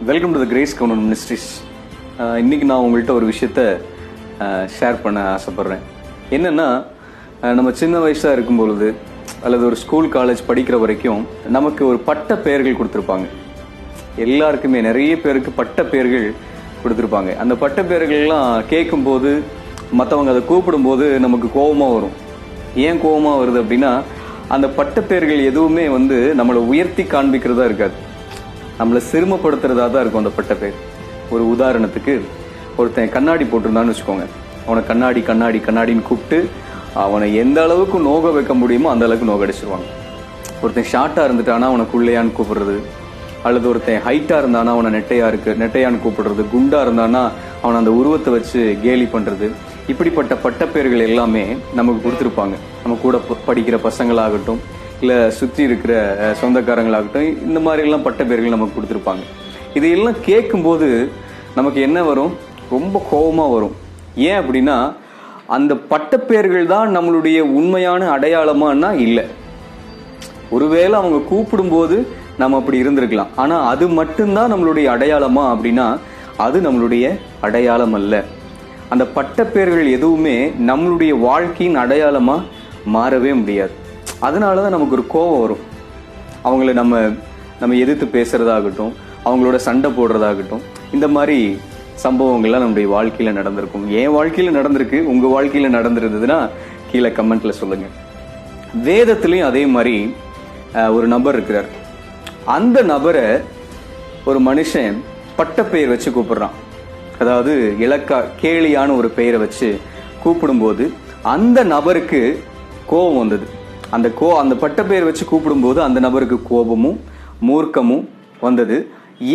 Welcome to the grace count ministries. இன்னைக்கு நான் உங்கள்கிட்ட ஒரு விஷயத்த ஷேர் பண்ண ஆசைப்பட்றேன். என்னென்னா, நம்ம சின்ன வயசாக இருக்கும் பொழுது அல்லது ஒரு ஸ்கூல் காலேஜ் படிக்கிற வரைக்கும் நமக்கு ஒரு பட்ட பெயர்கள் கொடுத்துருப்பாங்க. எல்லாருக்குமே நிறைய பேருக்கு பட்ட பெயர்கள் கொடுத்துருப்பாங்க. அந்த பட்ட பெயர்கள்லாம் கேட்கும்போது, மற்றவங்க அதை கூப்பிடும்போது நமக்கு கோபமாக வரும். ஏன் கோபமாக வருது அப்படின்னா, அந்த பட்ட பெயர்கள் எதுவுமே நம்மளை உயர்த்தி காண்பிக்கிறதா இருக்காது, நம்மளை சிறுமப்படுத்துறதா தான் இருக்கும் அந்த பட்ட பேர். ஒரு உதாரணத்துக்கு, ஒருத்தன் கண்ணாடி போட்டிருந்தான்னு வச்சுக்கோங்க. அவனை கண்ணாடி கண்ணாடி கண்ணாடின்னு கூப்பிட்டு அவனை எந்த அளவுக்கு நோக வைக்க முடியுமோ அந்த அளவுக்கு நோக அடிச்சிருவாங்க. ஒருத்தன் ஷார்ட்டாக இருந்துட்டானா அவனை குள்ளையான்னு கூப்பிடுறது, அல்லது ஒருத்தன் ஹைட்டாக இருந்தானா அவனை நெட்டையான்னு கூப்பிடுறது, குண்டா இருந்தானா அவனை அந்த உருவத்தை வச்சு கேலி பண்ணுறது. இப்படிப்பட்ட பட்டப்பேர்கள் எல்லாமே நமக்கு கொடுத்துருப்பாங்க. நம்ம கூட படிக்கிற பசங்களாகட்டும், இல்லை சுற்றி இருக்கிற சொந்தக்காரங்களாகட்டும், இந்த மாதிரிலாம் பட்ட பேர்கள் நமக்கு கொடுத்துருப்பாங்க. இதையெல்லாம் கேட்கும்போது நமக்கு என்ன வரும்? ரொம்ப கோபமாக வரும். ஏன் அப்படின்னா, அந்த பட்டப்பேர்கள் தான் நம்மளுடைய உண்மையான அடையாளமானா இல்லை. ஒருவேளை அவங்க கூப்பிடும்போது நம்ம அப்படி இருந்திருக்கலாம், ஆனால் அது மட்டும்தான் நம்மளுடைய அடையாளமா அப்படின்னா அது நம்மளுடைய அடையாளம் அல்ல. அந்த பட்டப்பேர்கள் எதுவுமே நம்மளுடைய வாழ்க்கையின் அடையாளமாக மாறவே முடியாது. அதனால தான் நமக்கு ஒரு கோபம் வரும். அவங்கள நம்ம எதிர்த்து பேசுறதாகட்டும், அவங்களோட சண்டை போடுறதாகட்டும், இந்த மாதிரி சம்பவங்கள்லாம் நம்முடைய வாழ்க்கையில் நடந்திருக்கும். என் வாழ்க்கையில் நடந்திருக்கு, உங்கள் வாழ்க்கையில் நடந்திருந்ததுன்னா கீழே கமெண்ட்ல சொல்லுங்க. வேதத்துலேயும் அதே மாதிரி ஒரு நபர் இருக்கிறார். அந்த நபரை ஒரு மனுஷன் பட்டப்பெயர் வச்சு கூப்பிடுறான். அதாவது கேலியான ஒரு பெயரை வச்சு கூப்பிடும்போது அந்த நபருக்கு கோபம் வந்தது. அந்த பட்டப்பெயர் வச்சு கூப்பிடும்போது அந்த நபருக்கு கோபமும் மூர்க்கமும் வந்தது.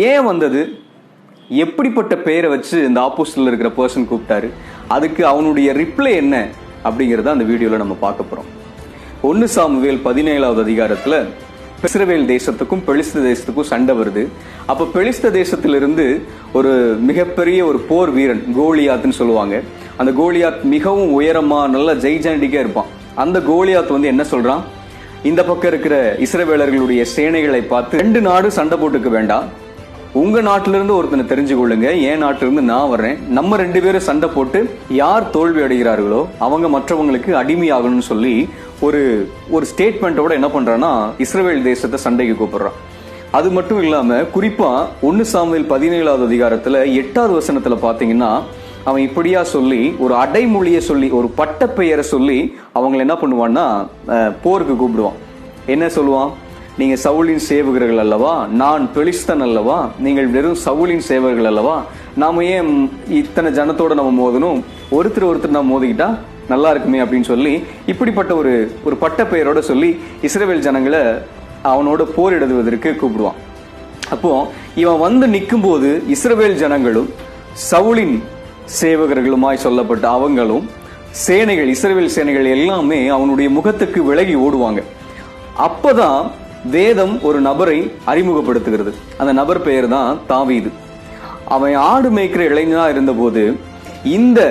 ஏன் வந்தது? எப்படிப்பட்ட பெயரை வச்சு இந்த ஆப்போசிட்ல இருக்கிற பர்சன் கூப்பிட்டாரு, அதுக்கு அவனுடைய ரிப்ளை என்ன அப்படிங்கிறத அந்த வீடியோல நம்ம பார்க்க போறோம். 1 சாமுவேல் 17வது அதிகாரத்துல இஸ்ரவேல் தேசத்துக்கும் பெலிஸ்த தேசத்துக்கும் சண்டை வருது. அப்ப பெலிஸ்த தேசத்திலிருந்து ஒரு மிகப்பெரிய ஒரு போர் வீரன், கோலியாத்னு சொல்லுவாங்க. அந்த கோலியாத் மிகவும் உயரமா நல்ல ஜெய்ஜாண்டிக்கா இருப்பான். அந்த கோலியாத் என்ன சொல்றான், இந்த பக்கம் இருக்கிற இஸ்ரவேலர்களுடைய சேனைகளை பார்த்து, 2 நாடு சண்டை போட்டுக்க வேண்டாம், உங்க நாட்டிலிருந்து ஒருத்தனை தெரிஞ்சு கொள்ளுங்க, என் நாட்டிலிருந்து நான் வர்றேன், நம்ம 2 பேரும் சண்டை போட்டு யார் தோல்வி அடைகிறார்களோ அவங்க மற்றவங்களுக்கு அடிமையாகணும்னு சொல்லி ஒரு ஸ்டேட்மெண்டோட என்ன பண்றான்னா இஸ்ரவேல் தேசத்தை சண்டைக்கு கூப்பிடுறான். அது மட்டும் இல்லாம குறிப்பா 1 சாமுவேல் 17வது அதிகாரத்துல 8வது வசனத்துல பாத்தீங்கன்னா, அவன் இப்படியா சொல்லி ஒரு அடைமொழியை சொல்லி ஒரு பட்ட பெயரை சொல்லி அவங்களை என்ன பண்ணுவான்னா போருக்கு கூப்பிடுவான். என்ன சொல்லுவான்? நீங்க சவுலின் சேவகர்கள் அல்லவா, நான் பெலிஸ்தன் அல்லவா, நீங்கள் வெறும் சவுலின் சேவகர்கள் அல்லவா, நாம ஏன் இத்தனை ஜனத்தோட நம்ம மோதணும், ஒருத்தர் நம்ம மோதிக்கிட்டா நல்லா இருக்குமே அப்படின்னு சொல்லி இப்படிப்பட்ட ஒரு பட்ட பெயரோட சொல்லி இஸ்ரவேல் ஜனங்களை அவனோட போரிடுவதற்கு கூப்பிடுவான். அப்போ இவன் நிற்கும் போது இஸ்ரவேல் ஜனங்களும் சவுலின் சேவகர்களுமாய் சொல்லப்பட்ட அவங்களும் சேனைகள், இஸ்ரவேல் சேனைகள் எல்லாமே அவனுடைய முகத்துக்கு விலகி ஓடுவாங்க. அப்பதான் வேதம் ஒரு நபரை அறிமுகப்படுத்துகிறது. அந்த நபர் பெயர் தான் தாவீது. அவன் ஆடு மேய்க்கிற இளைஞனா இருந்த போது இந்த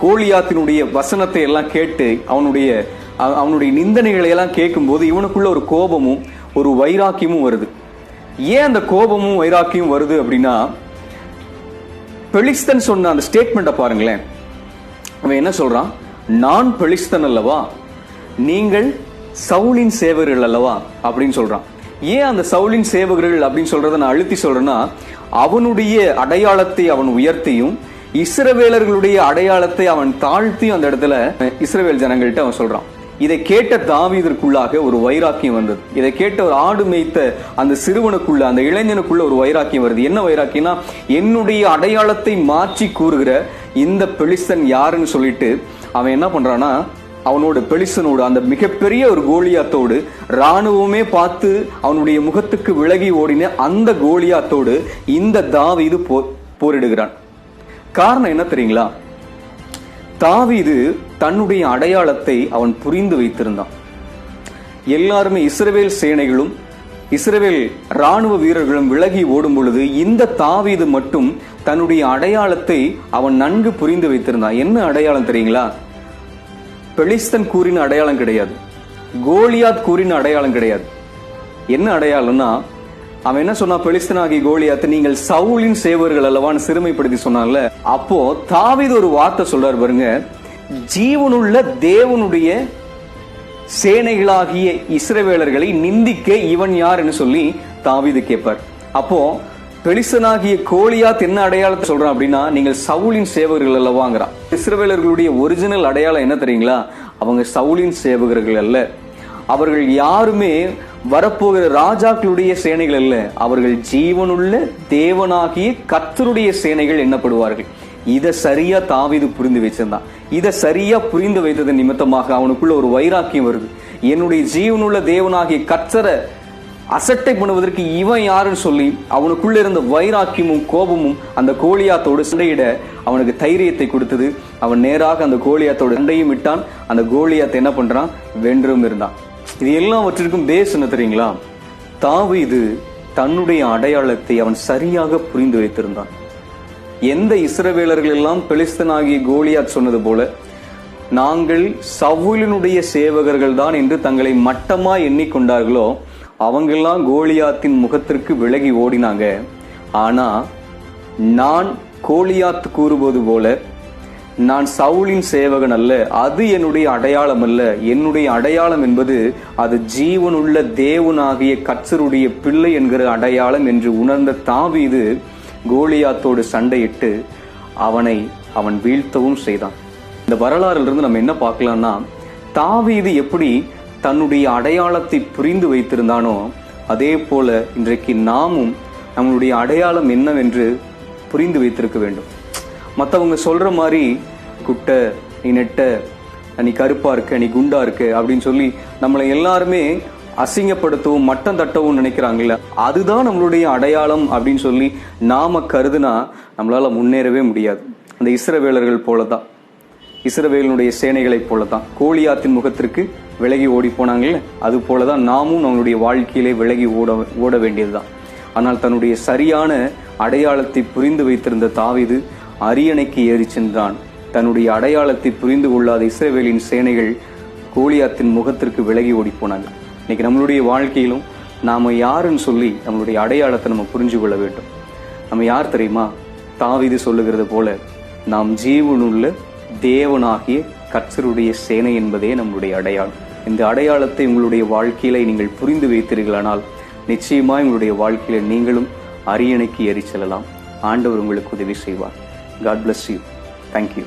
கோலியாத்தினுடைய வசனத்தை எல்லாம் கேட்டு அவனுடைய நிந்தனைகளை எல்லாம் கேட்கும் போது இவனுக்குள்ள ஒரு கோபமும் ஒரு வைராக்கியமும் வருது. ஏன் அந்த கோபமும் வைராக்கியம் வருது அப்படின்னா, பெலிஸ்தன் சொன்ன அந்த ஸ்டேட்மெண்ட்டை பாருங்களேன். அவன் என்ன சொல்றான்? நான் பெலிஸ்தன் அல்லவா, நீங்கள் சவுலின் சேவகர்கள் அல்லவா அப்படின்னு சொல்றான். ஏன் அந்த சவுலின் சேவகர்கள் அப்படின்னு சொல்றத நான் அழுத்தி சொல்றேன்னா, அவனுடைய அடையாளத்தை அவன் உயர்த்தியும் இஸ்ரவேலர்களுடைய அடையாளத்தை அவன் தாழ்த்தியும் அந்த இடத்துல இஸ்ரவேல் ஜனங்கள்ட்ட அவன் சொல்றான். இதை கேட்ட தாவீதிற்குள்ளாக ஒரு வைராக்கியம் வந்தது. இதை கேட்ட ஒரு ஆடு மேய்த்த அந்த சிறுவனுக்குள்ள, அந்த இளைஞனுக்குள்ள ஒரு வைராக்கியம் வருது. என்ன வைராக்கியம்னா, என்னுடைய அடையாளத்தை மாற்றி கூறுகிற இந்த பெலிஸ்தன் யாருன்னு சொல்லிட்டு அவன் என்ன பண்றான்னா, அவனோட பெலிஸ்தனோடு, அந்த மிகப்பெரிய ஒரு கோலியாத்தோடு, ராணுவமே பார்த்து அவனுடைய முகத்துக்கு விலகி ஓடின அந்த கோலியாத்தோடு இந்த தாவீது போரிடுகிறான். காரணம் என்ன தெரியுங்களா? தாவீது தன்னுடைய அடையாளத்தை அவன் புரிந்து வைத்திருந்தான். எல்லாருமே இஸ்ரவேல் சேனைகளும் இஸ்ரவேல் ராணுவ வீரர்களும் விலகி ஓடும் பொழுது இந்த தாவீது மட்டும் தன்னுடைய அடையாளத்தை அவன் நன்கு புரிந்து வைத்திருந்தான். என்ன அடையாளம் தெரியுங்களா? பெலிஸ்தன் கூறின அடையாளம் கிடையாது, கோலியாத் கூறின அடையாளம் கிடையாது. என்ன அடையாளம்னா, அவன் என்ன சொன்னா, பெலிஸ்தனாகிய கோலியாத், நீங்கள் சவுலின் சேவர்கள் அல்லவான்னு சிறுமைப்படுத்தி சொன்னான்ல. அப்போ தாவீது ஒரு வார்த்தை சொல்றாரு பாருங்க, ஜீவனுள்ள தேவனுடைய சேனைகளாகிய இஸ்ரவேலர்களை நிந்திக்க இவன் யாருன்னு சொல்லி தாவீது கேட்பார். அப்போ பெலிஸ்தனாகிய கோலியாத் என்ன அடையாளத்தை சொல்றான் அப்படின்னா, நீங்கள் சவுலின் சேவகர்கள் அல்லவாங்கிறான். இஸ்ரவேலர்களுடைய ஒரிஜினல் அடையாளம் என்ன தெரியுங்களா? அவங்க சவுலின் சேவகர்கள் அல்ல. அவர்கள் யாருமே வரப்போகிற ராஜாக்களுடைய சேனைகள் அல்ல. அவர்கள் ஜீவனுள்ள தேவனாகிய கர்த்தருடைய சேனைகள் எண்ணப்படுவார்கள். இதை சரியா தாவீது புரிந்து வச்சிருந்தான். இதை சரியா புரிந்து வைத்தது நிமித்தமாக அவனுக்குள்ள ஒரு வைராக்கியம் வருது. என்னுடைய ஜீவனுள்ள தேவனாகிய கர்த்தரை அசட்டை பண்ணுவதற்கு இவன் யாருன்னு சொல்லி அவனுக்குள்ள இருந்த வைராக்கியமும் கோபமும் அந்த கோலியாத்தோடு சண்டையிட அவனுக்கு தைரியத்தை கொடுத்தது. அவன் நேராக அந்த கோலியாத்தோட சண்டையும் விட்டான். அந்த கோலியாத் என்ன பண்றான்? வென்றும் இருந்தான். இது எல்லாவற்றிற்கும் பேஸ் என்ன தெரியுங்களா? தாவீது தன்னுடைய அடையாளத்தை அவன் சரியாக புரிந்து வைத்திருந்தான். எந்த இஸ்ரவேலர்கள் எல்லாம் பெலிஸ்தனாகிய கோலியாத் சொன்னது போல, நாங்கள் சவுலினுடைய சேவகர்கள் தான் என்று தங்களை மட்டமா எண்ணிக்கொண்டார்களோ, அவங்கெல்லாம் கோலியாத்தின் முகத்திற்கு விலகி ஓடினாங்க. ஆனா நான் கோலியாத் கூறுவது போல, நான் சவுலின் சேவகன் அல்ல, அது என்னுடைய அடையாளம் அல்ல. என்னுடைய அடையாளம் என்பது அது ஜீவனுள்ள தேவனாகிய கர்த்தருடைய பிள்ளை என்கிற அடையாளம் என்று உணர்ந்த தாவீது கோலியாத்தோடு சண்டையிட்டு அவன் வீழ்த்தவும் செய்தான். இந்த வரலாறிலிருந்து நம்ம என்ன பார்க்கலாம்னா, தாவீது எப்படி தன்னுடைய அடையாளத்தை புரிந்து வைத்திருந்தானோ, அதே போல இன்றைக்கு நாமும் நம்மளுடைய அடையாளம் என்னவென்று புரிந்து வைத்திருக்க வேண்டும். மற்றவங்க சொல்ற மாதிரி குட்டை, நீ நெட்ட, நீ கருப்பா இருக்க, நீ குண்டா இருக்க அப்படின்னு சொல்லி நம்மளை எல்லாருமே அசிங்கப்படுத்தவும் மட்டம் தட்டவும் நினைக்கிறாங்கல்ல, அதுதான் நம்மளுடைய அடையாளம் அப்படின்னு சொல்லி நாம கருதுனா நம்மளால முன்னேறவே முடியாது. அந்த இஸ்ரவேலர்கள் போலதான், இஸ்ரவேலுடைய சேனைகளை போலதான் கோலியாத்தின் முகத்திற்கு விலகி ஓடி போனாங்கல்ல, அது போலதான் நாமும் நம்மளுடைய வாழ்க்கையிலே விலகி ஓட வேண்டியதுதான். ஆனால் தன்னுடைய சரியான அடையாளத்தை புரிந்து வைத்திருந்த தாவீது அரியணைக்கு ஏறி சென்றான். தன்னுடைய அடையாளத்தை புரிந்து கொள்ளாத இஸ்ரவேலின் சேனைகள் கோலியாத்தின் முகத்திற்கு விலகி ஓடி போனாங்க. இன்னைக்கு நம்மளுடைய வாழ்க்கையிலும் நாம யாருன்னு சொல்லி நம்மளுடைய அடையாளத்தை நம்ம புரிஞ்சு கொள்ள வேண்டும். நம்ம யார் தெரியுமா? தாவீது சொல்லுகிறது போல, நாம் ஜீவனுள்ள தேவனாகிய கர்த்தருடைய சேனை என்பதே நம்மளுடைய அடையாளம். இந்த அடையாளத்தை உங்களுடைய வாழ்க்கையில நீங்கள் புரிந்து வைத்தீர்களானால் நிச்சயமா உங்களுடைய வாழ்க்கையில நீங்களும் அரியணைக்கு ஏறி செல்லலாம். ஆண்டவர் உங்களுக்கு உதவி செய்வார். God bless you. Thank you.